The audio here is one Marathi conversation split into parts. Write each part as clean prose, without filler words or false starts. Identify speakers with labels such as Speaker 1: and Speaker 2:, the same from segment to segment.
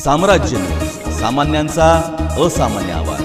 Speaker 1: साम्राज्य न्यूज, सामान्यांचा असामान्य आवाज।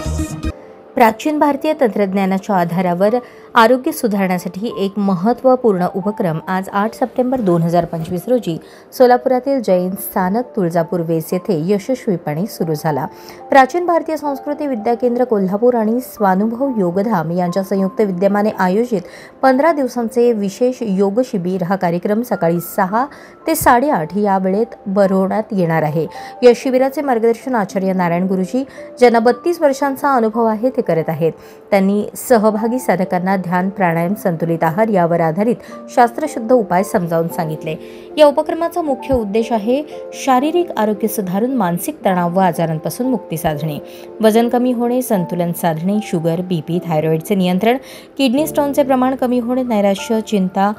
Speaker 2: प्राचीन भारतीय तंत्रज्ञानाच्या आधारावर आरोग्य सुधारण्यासाठी एक महत्त्वपूर्ण उपक्रम आज 8 सप्टेंबर 2025 रोजी सोलापुरातील जैन स्थानक तुळजापूर वेस येथे यशस्वीपणे सुरू झाला। प्राचीन भारतीय संस्कृती विद्या केंद्र कोल्हापूर आणि स्वानुभव योगधाम यांच्या संयुक्त विद्यमाने आयोजित 15 दिवसांचे विशेष योग शिबिर हा कार्यक्रम सकाळी 6 ते 8:30 या वेळेत भरवण्यात येणार आहे। या शिबिराचे मार्गदर्शन आचार्य नारायण गुरुजी, ज्यांना 32 वर्षांचा अनुभव आहे, ते करत आहेत। त्यांनी सहभागी साधकांना ध्यान, प्राणायाम, संतुलित आहार यावर आधारित शास्त्रशुद्ध उपाय समजावून सांगितले। या उपक्रमाचा मुख्य उद्देश आहे शारीरिक आरोग्य सुधारून मानसिक तणाव व आजारांपासून मुक्ती साधणे, वजन कमी होणे, संतुलन साधणे, शुगर, बीपी, थायरॉइडचे नियंत्रण, किडनी स्टोनचे प्रमाण कमी होणे, नैराश्य, चिंता,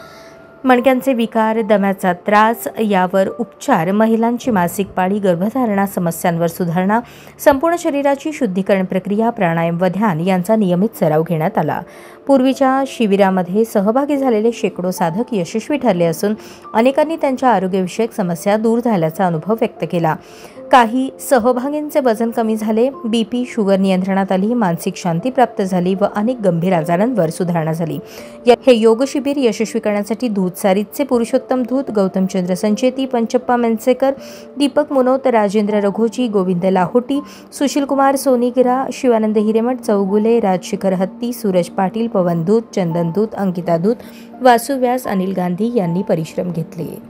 Speaker 2: मणक्यांचे विकार, दम्याचा त्रास यावर उपचार, महिलांची मासिक पाळी, गर्भधारणा समस्यांवर सुधारणा, संपूर्ण शरीराची शुद्धीकरण प्रक्रिया, प्राणायाम व ध्यान यांचा नियमित सराव घेण्यात आला। पूर्वीच्या शिबिरामध्ये सहभागी झालेले शेकडो साधक यशस्वी ठरले असून अनेकांनी त्यांच्या आरोग्यविषयक समस्या दूर झाल्याचा अनुभव व्यक्त केला। काही सहभागींचे वजन कमी झाले, बीपी, शुगर नियंत्रणात आली, मानसिक शांती प्राप्त झाली व अनेक गंभीर आजारांवर सुधारणा झाली। हे योग शिबिर यशस्वी करण्यासाठी दूध सारितचे पुरुषोत्तम दूध, गौतमचंद्र संचेती, पंचप्पा मेनसेकर, दीपक मुनोत, राजेंद्र रघोजी, गोविंद लाहोटी, सुशील कुमार सोनीगिरा, शिवानंद हिरेमठ, चौगुले, राजशिखर हत्ती, सूरज पाटील, पवन दूत, चंदन दूत, अंकिता दूत, वासु व्यास, अनिल गांधी यांनी परिश्रम घेतले।